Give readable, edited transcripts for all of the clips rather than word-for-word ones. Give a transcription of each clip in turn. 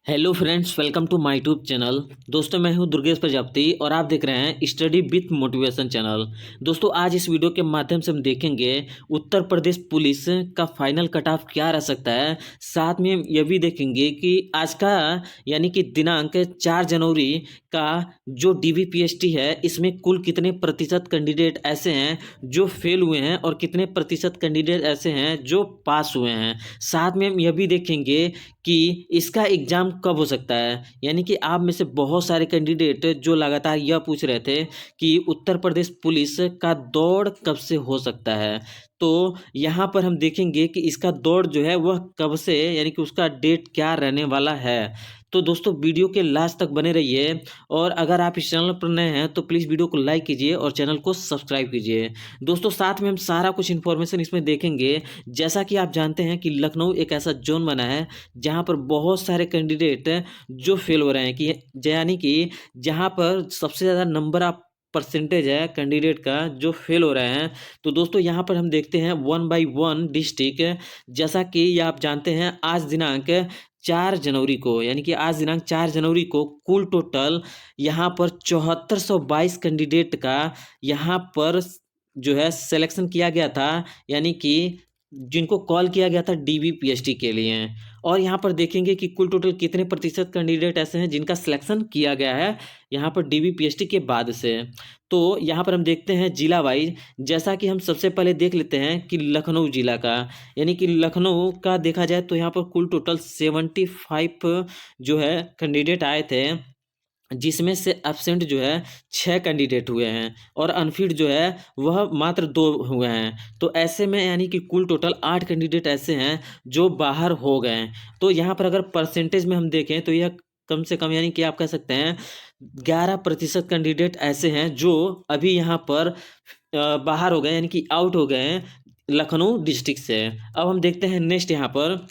Hello friends, welcome to my YouTube channel. दोस्तों, मैं हूं दुर्गेश प्रजापति और आप देख रहे हैं स्टडी विथ मोटिवेशन चैनल। दोस्तों, आज इस वीडियो के माध्यम से हम देखेंगे उत्तर प्रदेश पुलिस का फाइनल कट ऑफ क्या रह सकता है। साथ में हम यह भी देखेंगे कि आज का यानी कि दिनांक 4 जनवरी का जो डीवीपीएसटी है, इसमें कुल कितने प्रतिशत कैंडिडेट ऐसे हैं जो फेल हुए हैं और कितने प्रतिशत कैंडिडेट ऐसे हैं जो पास हुए हैं। साथ में हम यह भी देखेंगे कि इसका एग्ज़ाम कब हो सकता है। यानी कि आप में से बहुत सारे कैंडिडेट जो लगातार यह पूछ रहे थे कि उत्तर प्रदेश पुलिस का दौड़ कब से हो सकता है। तो यहाँ पर हम देखेंगे कि इसका दौड़ जो है वह कब से, यानी कि उसका डेट क्या रहने वाला है। तो दोस्तों, वीडियो के लास्ट तक बने रहिए और अगर आप इस चैनल पर नए हैं तो प्लीज़ वीडियो को लाइक कीजिए और चैनल को सब्सक्राइब कीजिए। दोस्तों, साथ में हम सारा कुछ इन्फॉर्मेशन इसमें देखेंगे। जैसा कि आप जानते हैं कि लखनऊ एक ऐसा जोन बना है जहाँ पर बहुत सारे कैंडिडेट जो फेल हो रहे हैं, कि यानी कि जहाँ पर सबसे ज़्यादा नंबर ऑफ परसेंटेज है कैंडिडेट का जो फेल हो रहे हैं। तो दोस्तों, यहाँ पर हम देखते हैं वन बाय वन डिस्ट्रिक्ट। जैसा कि ये आप जानते हैं, आज दिनांक 4 जनवरी को, यानी कि आज दिनांक 4 जनवरी को कुल टोटल यहाँ पर 7422 कैंडिडेट का यहाँ पर जो है सिलेक्शन किया गया था, यानी कि जिनको कॉल किया गया था डीवीपीएसटी के लिए। और यहाँ पर देखेंगे कि कुल टोटल कितने प्रतिशत कैंडिडेट ऐसे हैं जिनका सिलेक्शन किया गया है यहाँ पर डीवीपीएसटी के बाद से। तो यहाँ पर हम देखते हैं जिला वाइज। जैसा कि हम सबसे पहले देख लेते हैं कि लखनऊ जिला का, यानी कि लखनऊ का देखा जाए तो यहाँ पर कुल टोटल 75 जो है कैंडिडेट आए थे, जिसमें से एब्सेंट जो है 6 कैंडिडेट हुए हैं और अनफिट जो है वह मात्र 2 हुए हैं। तो ऐसे में यानी कि कुल टोटल 8 कैंडिडेट ऐसे हैं जो बाहर हो गए हैं। तो यहाँ पर अगर परसेंटेज में हम देखें तो यह कम से कम, यानी कि आप कह सकते हैं 11% कैंडिडेट ऐसे हैं जो अभी यहाँ पर बाहर हो गए, यानी कि आउट हो गए हैं लखनऊ डिस्ट्रिक्ट से। अब हम देखते हैं नेक्स्ट यहाँ पर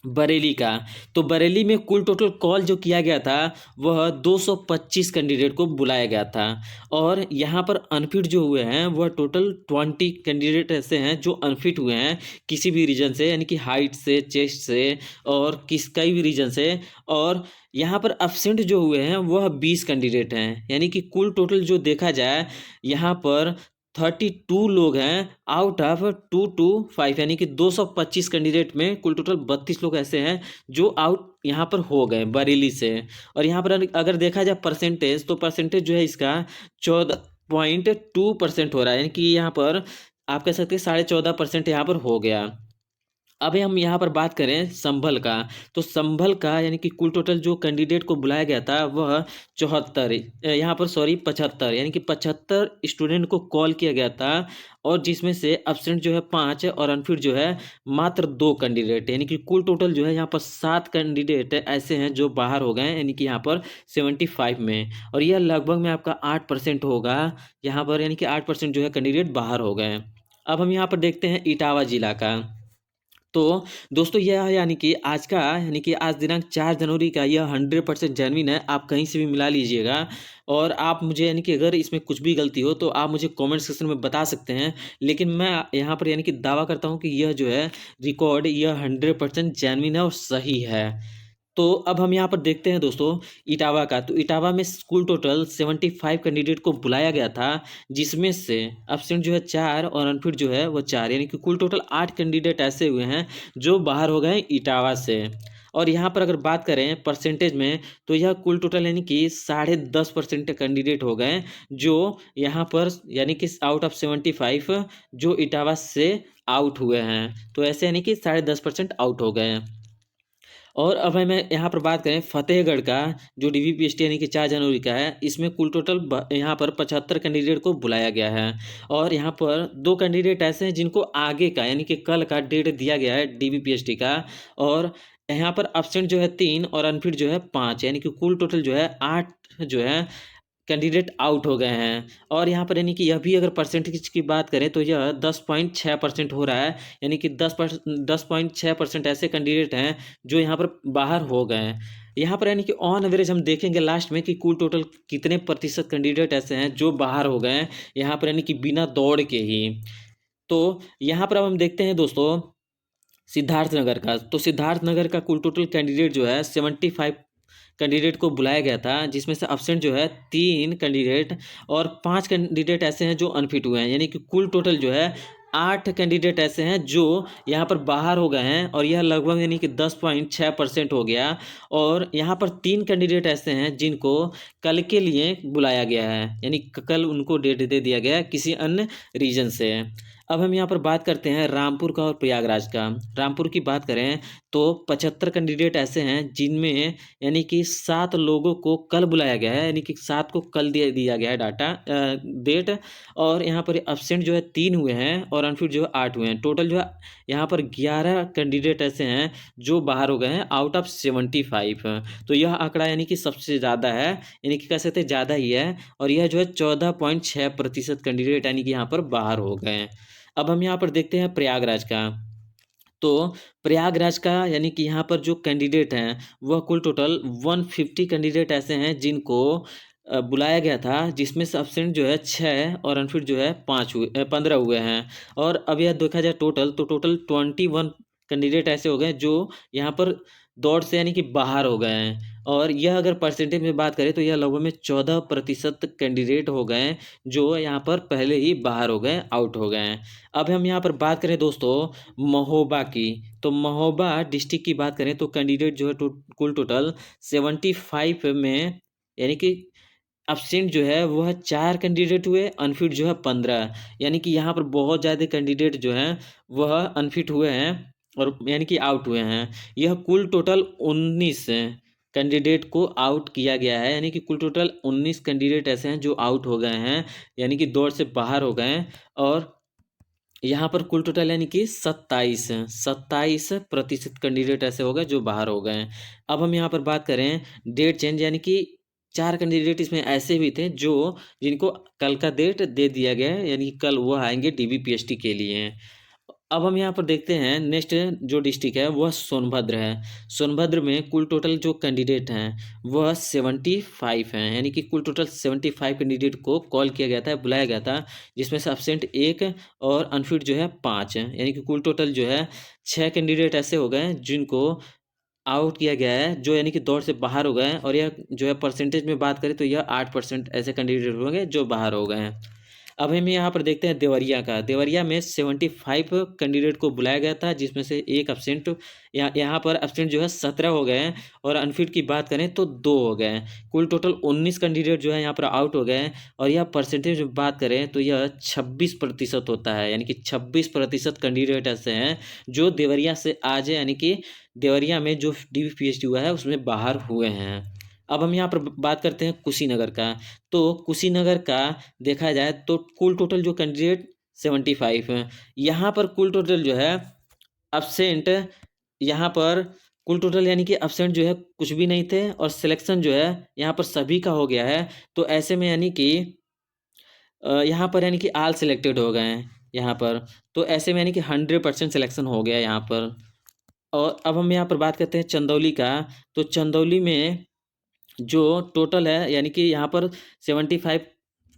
बरेली का। तो बरेली में कुल टोटल कॉल जो किया गया था वह 225 कैंडिडेट को बुलाया गया था। और यहाँ पर अनफिट जो हुए हैं वह टोटल 20 कैंडिडेट ऐसे हैं जो अनफिट हुए हैं किसी भी रीजन से, यानी कि हाइट से, चेस्ट से और कई भी रीजन से। और यहाँ पर एब्सेंट जो हुए हैं वह 20 कैंडिडेट हैं, यानी कि कुल टोटल जो देखा जाए यहाँ पर 32 लोग हैं आउट ऑफ 225, यानी कि 225 कैंडिडेट में कुल टोटल 32 लोग ऐसे हैं जो आउट यहाँ पर हो गए बरेली से। और यहाँ पर अगर देखा जाए परसेंटेज, तो परसेंटेज जो है इसका 14.2% हो रहा है, यानी कि यहाँ पर आप कह सकते हैं 14.5% यहाँ पर हो गया। अब हम यहाँ पर बात करें संभल का। तो संभल का यानी कि कुल टोटल जो कैंडिडेट को बुलाया गया था वह 74, यहाँ पर सॉरी 75, यानी कि 75 स्टूडेंट को कॉल किया गया था। और जिसमें से एब्सेंट जो है 5 और अनफिट जो है मात्र 2 कैंडिडेट, यानी कि कुल टोटल जो है यहाँ पर 7 कैंडिडेट ऐसे हैं जो बाहर हो गए हैं, यानी कि यहाँ पर 75 में। और यह लगभग में आपका 8% होगा यहाँ पर, यानी कि 8% जो है कैंडिडेट बाहर हो गए। अब हम यहाँ पर देखते हैं इटावा जिला का। तो दोस्तों, यह यानी कि आज का, यानी कि आज दिनांक 4 जनवरी का यह 100% जेन्युइन है। आप कहीं से भी मिला लीजिएगा और आप मुझे, यानी कि अगर इसमें कुछ भी गलती हो तो आप मुझे कमेंट सेक्शन में बता सकते हैं। लेकिन मैं यहाँ पर यानी कि दावा करता हूँ कि यह जो है रिकॉर्ड यह 100% जेन्युइन है और सही है। तो अब हम यहाँ पर देखते हैं दोस्तों इटावा का। तो इटावा में कुल टोटल 75 कैंडिडेट को बुलाया गया था, जिसमें से एब्सेंट जो है 4 और अनफिट जो है वो 4, यानी कि कुल टोटल 8 कैंडिडेट ऐसे हुए हैं जो बाहर हो गए इटावा से। और यहाँ पर अगर बात करें परसेंटेज में, तो यह कुल टोटल यानी कि 10.5% कैंडिडेट हो गए जो यहाँ पर, यानी कि आउट ऑफ 75 जो इटावा से आउट हुए हैं। तो ऐसे यानी कि 10.5% आउट हो गए हैं। और अब हमें यहाँ पर बात करें फतेहगढ़ का, जो डीवीपीएसटी यानी कि 4 जनवरी का है। इसमें कुल टोटल यहाँ पर 75 कैंडिडेट को बुलाया गया है। और यहाँ पर 2 कैंडिडेट ऐसे हैं जिनको आगे का, यानी कि कल का डेट दिया गया है डीवीपीएसटी का। और यहाँ पर एब्सेंट जो है 3 और अनफिट जो है 5, यानी कि कुल टोटल जो है 8 जो है कैंडिडेट आउट हो गए हैं। और यहाँ पर यानी कि यह भी अगर परसेंटेज की बात करें तो यह 10.6% हो रहा है, यानी कि 10.6% ऐसे कैंडिडेट हैं जो यहाँ पर बाहर हो गए हैं। यहाँ पर यानी कि ऑन एवरेज हम देखेंगे लास्ट में कि कुल टोटल कितने प्रतिशत कैंडिडेट ऐसे हैं जो बाहर हो गए हैं यहाँ पर, यानी कि बिना दौड़ के ही। तो यहाँ पर अब हम देखते हैं दोस्तों सिद्धार्थनगर का। तो सिद्धार्थनगर का कुल टोटल कैंडिडेट जो है 75 कैंडिडेट को बुलाया गया था, जिसमें से एब्सेंट जो है 3 कैंडिडेट और 5 कैंडिडेट ऐसे हैं जो अनफिट हुए हैं, यानी कि कुल टोटल जो है 8 कैंडिडेट ऐसे हैं जो यहाँ पर बाहर हो गए हैं, और यह लगभग यानी कि 10.6% हो गया। और यहाँ पर 3 कैंडिडेट ऐसे हैं जिनको कल के लिए बुलाया गया है, यानी कल उनको डेट दे दिया गया है किसी अन्य रीजन से। अब हम यहाँ पर बात करते हैं रामपुर का और प्रयागराज का। रामपुर की बात करें तो 75 कैंडिडेट ऐसे हैं जिनमें यानी कि 7 लोगों को कल बुलाया गया है, यानी कि 7 को कल दिया गया है डाटा डेट। और यहाँ पर एब्सेंट जो है 3 हुए हैं और अनफिट जो है 8 हुए हैं। टोटल जो है यहाँ पर 11 कैंडिडेट ऐसे हैं जो बाहर हो गए हैं आउट ऑफ 75। तो यह आंकड़ा यानी कि सबसे ज़्यादा है, यानी कि कह सकते हैं ज़्यादा ही है। और यह जो है 14.6% कैंडिडेट यानी कि यहाँ पर बाहर हो गए हैं। अब हम यहाँ पर देखते हैं प्रयागराज का। तो प्रयागराज का यानी कि यहाँ पर जो कैंडिडेट हैं वह कुल टोटल 150 कैंडिडेट ऐसे हैं जिनको बुलाया गया था, जिसमें से एब्सेंट जो है 6 और अनफिट जो है 15 हुए हैं। और अब यह देखा जाए टोटल, तो टोटल 21 कैंडिडेट ऐसे हो गए जो यहाँ पर दौड़ से यानी कि बाहर हो गए हैं। और यह अगर परसेंटेज में बात करें तो यह लगभग में 14% कैंडिडेट हो गए हैं जो यहाँ पर पहले ही बाहर हो गए, आउट हो गए हैं। अब हम यहाँ पर बात करें दोस्तों महोबा की, तो महोबा डिस्ट्रिक्ट की बात करें तो कैंडिडेट जो है कुल टोटल 75 में, यानी कि एब्सेंट जो है वह 4 कैंडिडेट हुए, अनफिट जो है 15, यानी कि यहाँ पर बहुत ज़्यादा कैंडिडेट जो हैं वह अनफिट हुए हैं और यानी कि आउट हुए हैं। यह कुल टोटल 19 कैंडिडेट को आउट किया गया है, यानी कि कुल टोटल 19 कैंडिडेट ऐसे हैं जो आउट हो गए हैं, यानी कि दौड़ से बाहर हो गए हैं। और यहाँ पर कुल टोटल यानी कि 27% कैंडिडेट ऐसे हो गए जो बाहर हो गए हैं। अब हम यहाँ पर बात करें डेट चेंज, यानी कि 4 कैंडिडेट इसमें ऐसे भी थे जो जिनको कल का डेट दे दिया गया है, यानी कि कल वह आएंगे डीबीपीएसटी के लिए। अब हम यहाँ पर देखते हैं नेक्स्ट जो डिस्ट्रिक्ट है वह सोनभद्र है। सोनभद्र में कुल टोटल जो कैंडिडेट हैं वह 75 हैं, यानी कि कुल टोटल 75 कैंडिडेट को कॉल किया गया था, बुलाया गया था, जिसमें से एब्सेंट 1 और अनफिट जो है 5 हैं, यानी कि कुल टोटल जो है 6 कैंडिडेट ऐसे हो गए हैं जिनको आउट किया गया है, जो यानी कि दौड़ से बाहर हो गए हैं। और यह जो है परसेंटेज में बात करें तो यह 8% ऐसे कैंडिडेट होंगे जो बाहर हो गए हैं। अब हम यहाँ पर देखते हैं देवरिया का। देवरिया में 75 कैंडिडेट को बुलाया गया था, जिसमें से एक एब्सेंट, यहाँ पर एब्सेंट जो है 17 हो गए हैं और अनफिट की बात करें तो 2 हो गए हैं। कुल टोटल 19 कैंडिडेट जो है यहाँ पर आउट हो गए हैं। और यह परसेंटेज में बात करें तो यह 26% होता है, यानी कि 26% कैंडिडेट ऐसे हैं जो देवरिया से आज यानी कि देवरिया में जो डीबीपीएसटी हुआ है उसमें बाहर हुए हैं। अब हम यहाँ पर बात करते हैं कुशीनगर का। तो कुशीनगर का देखा जाए तो कुल टोटल जो कैंडिडेट 75 हैं। यहाँ पर कुल टोटल जो है एब्सेंट, यहाँ पर कुल टोटल यानी कि एब्सेंट जो है कुछ भी नहीं थे और सिलेक्शन जो है यहाँ पर सभी का हो गया है। तो ऐसे में यानी कि यहाँ पर यानी कि ऑल सिलेक्टेड हो गए हैं यहाँ पर। तो ऐसे में यानी कि 100% सिलेक्शन हो गया यहाँ पर। और अब हम यहाँ पर बात करते हैं चंदौली का। तो चंदौली में जो टोटल है यानी कि यहाँ पर 75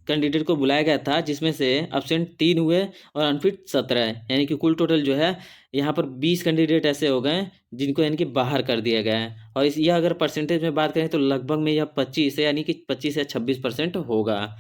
कैंडिडेट को बुलाया गया था, जिसमें से एब्सेंट 3 हुए और अनफिट 17 है, यानी कि कुल टोटल जो है यहाँ पर 20 कैंडिडेट ऐसे हो गए जिनको यानी कि बाहर कर दिया गया है। और इस यह अगर परसेंटेज में बात करें तो लगभग में यह 25 है, यानी कि 25 या 26% होगा।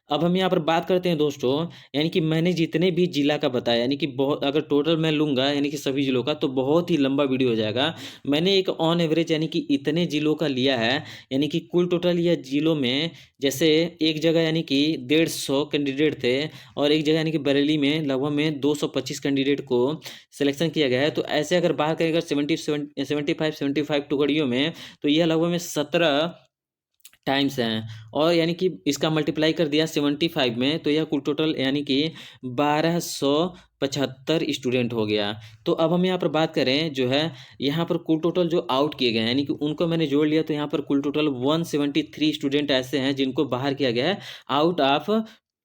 अब हम यहाँ पर बात करते हैं दोस्तों, यानी कि मैंने जितने भी जिला का बताया, यानी कि बहुत, अगर टोटल मैं लूँगा यानी कि सभी जिलों का तो बहुत ही लंबा वीडियो हो जाएगा। मैंने एक ऑन एवरेज यानी कि इतने जिलों का लिया है, यानी कि कुल टोटल यह जिलों में जैसे एक जगह यानी कि 150 कैंडिडेट थे और एक जगह यानी कि बरेली में लगभग में 225 कैंडिडेट को सिलेक्शन किया गया है। तो ऐसे अगर बात करें अगर 75 टुकड़ियों में तो यह लगभग में 17 टाइम्स हैं। और यानी कि इसका मल्टीप्लाई कर दिया 75 में तो यह कुल टोटल यानी कि 1275 स्टूडेंट हो गया। तो अब हम यहाँ पर बात करें जो है यहाँ पर कुल टोटल जो आउट किए गए हैं यानी कि उनको मैंने जोड़ लिया, तो यहाँ पर कुल टोटल 173 स्टूडेंट ऐसे हैं जिनको बाहर किया गया है आउट ऑफ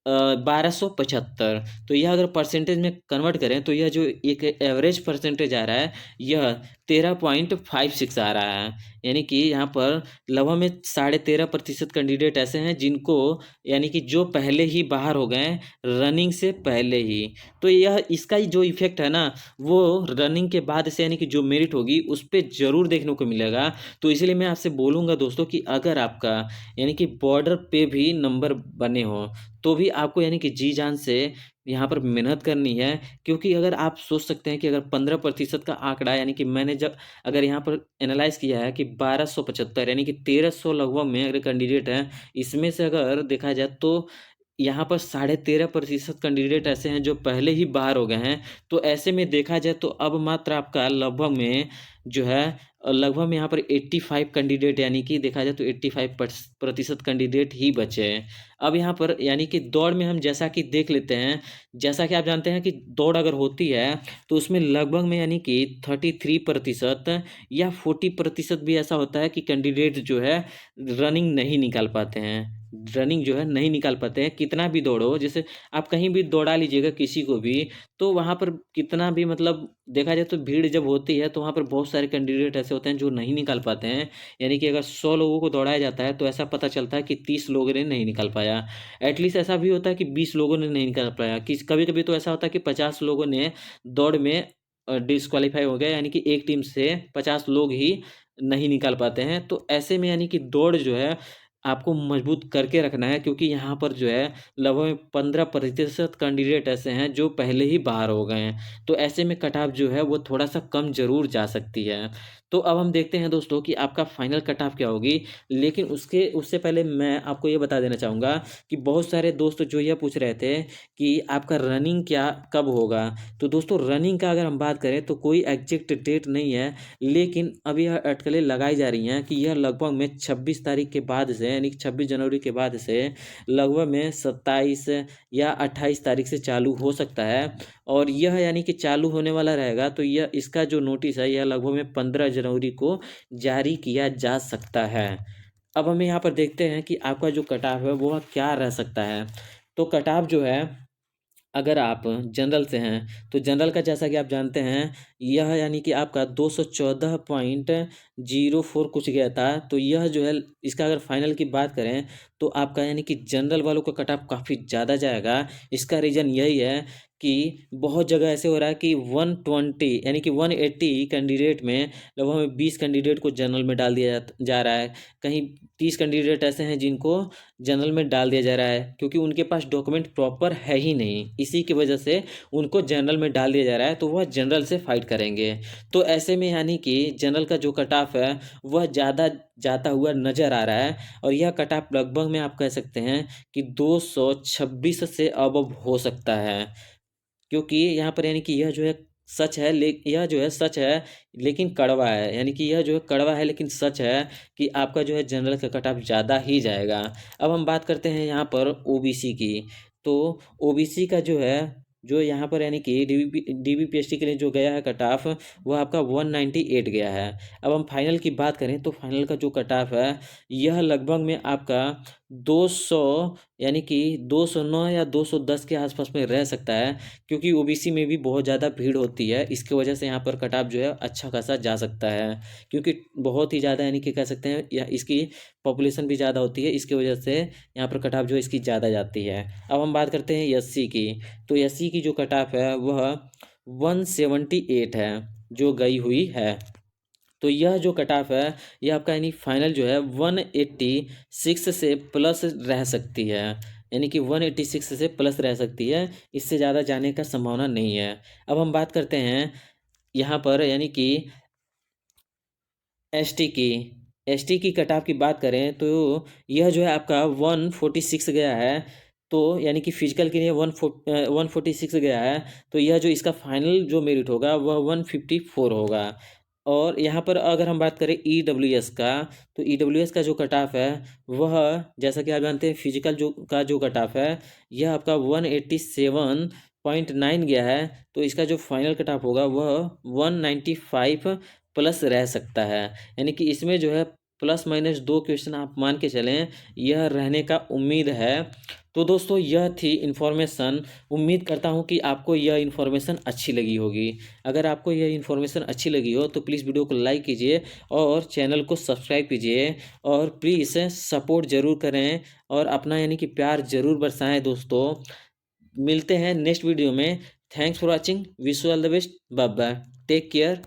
1275। तो यह अगर परसेंटेज में कन्वर्ट करें तो यह जो एक एवरेज परसेंटेज आ रहा है यह 13.56 आ रहा है, यानी कि यहाँ पर लगभग में 13.5% कैंडिडेट ऐसे हैं जिनको यानी कि जो पहले ही बाहर हो गए रनिंग से पहले ही। तो यह इसका ही जो इफेक्ट है ना वो रनिंग के बाद से यानी कि जो मेरिट होगी उस पर ज़रूर देखने को मिलेगा। तो इसलिए मैं आपसे बोलूँगा दोस्तों कि अगर आपका यानी कि बॉर्डर पे भी नंबर बने हो तो भी आपको यानी कि जी जान से यहाँ पर मेहनत करनी है। क्योंकि अगर आप सोच सकते हैं कि अगर 15% का आंकड़ा यानी कि मैंने जब अगर यहाँ पर एनालाइज किया है कि 1275 यानी कि 1300 लगभग में अगर कैंडिडेट हैं, इसमें से अगर देखा जाए तो यहाँ पर 13.5% कैंडिडेट ऐसे हैं जो पहले ही बाहर हो गए हैं। तो ऐसे में देखा जाए तो अब मात्र आपका लगभग में जो है लगभग में यहाँ पर 85 कैंडिडेट यानी कि देखा जाए तो 85% कैंडिडेट ही बचे हैं। अब यहाँ पर यानी कि दौड़ में हम जैसा कि देख लेते हैं, जैसा कि आप जानते हैं कि दौड़ अगर होती है तो उसमें लगभग में यानी कि 33% या 40% भी ऐसा होता है कि कैंडिडेट जो है रनिंग नहीं निकाल पाते हैं। रनिंग जो है नहीं निकाल पाते हैं, कितना भी दौड़ो, जैसे आप कहीं भी दौड़ा लीजिएगा किसी को भी, तो वहाँ पर कितना भी मतलब देखा जाए तो भीड़ जब होती है तो वहाँ पर बहुत सारे कैंडिडेट ऐसे होते हैं जो नहीं निकाल पाते हैं। यानी कि अगर 100 लोगों को दौड़ाया जाता है तो ऐसा पता चलता है कि 30 लोगों ने नहीं निकाल पाया। एटलीस्ट ऐसा भी होता है कि 20 लोगों ने नहीं निकाल पाया, कि कभी कभी तो ऐसा होता है कि 50 लोगों ने दौड़ में डिस्क्वालीफाई हो गया, यानी कि एक टीम से 50 लोग ही नहीं निकाल पाते हैं। तो ऐसे में यानी कि दौड़ जो है आपको मजबूत करके रखना है, क्योंकि यहाँ पर जो है लगभग 15% कैंडिडेट ऐसे हैं जो पहले ही बाहर हो गए हैं। तो ऐसे में कट ऑफ जो है वो थोड़ा सा कम जरूर जा सकती है। तो अब हम देखते हैं दोस्तों कि आपका फाइनल कट ऑफ क्या होगी। लेकिन उससे पहले मैं आपको ये बता देना चाहूँगा कि बहुत सारे दोस्त जो ये पूछ रहे थे कि आपका रनिंग क्या कब होगा। तो दोस्तों रनिंग का अगर हम बात करें तो कोई एग्जैक्ट डेट नहीं है, लेकिन अभी यह अटकलें लगाई जा रही हैं कि यह लगभग में 26 तारीख के बाद से यानी कि 26 जनवरी के बाद से लगभग में 27 या 28 तारीख से चालू हो सकता है। और यह यानी कि चालू होने वाला रहेगा, तो यह इसका जो नोटिस है यह लगभग में 15 जनवरी को जारी किया जा सकता है। अब हमें यहाँ पर देखते हैं कि आपका जो कट ऑफ है वह क्या रह सकता है। तो कट ऑफ जो है अगर आप जनरल से हैं तो जनरल का जैसा कि आप जानते हैं यह यानी कि आपका 214.04 कुछ गया था। तो यह जो है इसका अगर फाइनल की बात करें तो आपका यानी कि जनरल वालों का कट ऑफ काफ़ी ज़्यादा जाएगा। इसका रीज़न यही है कि बहुत जगह ऐसे हो रहा है कि 120 यानी कि 180 कैंडिडेट में लगभग में 20 कैंडिडेट को जनरल में डाल दिया जा रहा है। कहीं 30 कैंडिडेट ऐसे हैं जिनको जनरल में डाल दिया जा रहा है, क्योंकि उनके पास डॉक्यूमेंट प्रॉपर है ही नहीं, इसी की वजह से उनको जनरल में डाल दिया जा रहा है। तो वह जनरल से फाइट करेंगे। तो ऐसे में यानी कि जनरल का जो कट ऑफ है वह ज़्यादा जाता हुआ नज़र आ रहा है। और यह कट ऑफ लगभग में आप कह सकते हैं कि 226 से अब हो सकता है। क्योंकि यहाँ पर यानी कि यह जो है सच है, यह जो है सच है लेकिन कड़वा है। यानी कि यह जो है कड़वा है लेकिन सच है कि आपका जो है जनरल का कट ऑफ ज़्यादा ही जाएगा। अब हम बात करते हैं यहाँ पर ओबीसी की। तो ओबीसी का जो है जो यहाँ पर यानी कि डीबीपीएसटी के लिए जो गया है कट ऑफ वह आपका 198 गया है। अब हम फाइनल की बात करें तो फाइनल का जो कट ऑफ है यह लगभग में आपका 200 यानी कि 209 या 210 के आसपास में रह सकता है। क्योंकि ओबीसी में भी बहुत ज़्यादा भीड़ होती है, इसकी वजह से यहाँ पर कट ऑफ जो है अच्छा खासा जा सकता है। क्योंकि बहुत ही ज़्यादा यानी कि कह सकते हैं या इसकी पॉपुलेशन भी ज़्यादा होती है, इसकी वजह से यहाँ पर कट ऑफ जो है इसकी ज़्यादा जाती है। अब हम बात करते हैं एससी की। तो एससी की जो कट ऑफ है वह 178 है जो गई हुई है। तो यह जो कट ऑफ है यह आपका यानी फाइनल जो है 186 से प्लस रह सकती है। यानी कि 186 से प्लस रह सकती है, इससे ज़्यादा जाने का संभावना नहीं है। अब हम बात करते हैं यहाँ पर यानी कि एसटी की। एसटी की कट ऑफ की बात करें तो यह जो है आपका 146 गया है। तो यानी कि फिजिकल के लिए 146 गया है। तो यह जो इसका फाइनल जो मेरिट होगा वह 154 होगा। और यहाँ पर अगर हम बात करें ईडब्ल्यूएस का, तो ईडब्ल्यूएस का जो कट ऑफ है वह जैसा कि आप जानते हैं फिजिकल जो कट ऑफ है यह आपका 187.9 गया है। तो इसका जो फाइनल कट ऑफ होगा वह 195 प्लस रह सकता है। यानी कि इसमें जो है प्लस माइनस 2 क्वेश्चन आप मान के चलें, यह रहने का उम्मीद है। तो दोस्तों यह थी इन्फॉर्मेशन। उम्मीद करता हूँ कि आपको यह इन्फॉर्मेशन अच्छी लगी होगी। अगर आपको यह इन्फॉर्मेशन अच्छी लगी हो तो प्लीज़ वीडियो को लाइक कीजिए और चैनल को सब्सक्राइब कीजिए, और प्लीज़ सपोर्ट ज़रूर करें और अपना यानी कि प्यार ज़रूर बरसाएं दोस्तों। मिलते हैं नेक्स्ट वीडियो में। Thanks for watching, wish you all the best, bye bye, take care.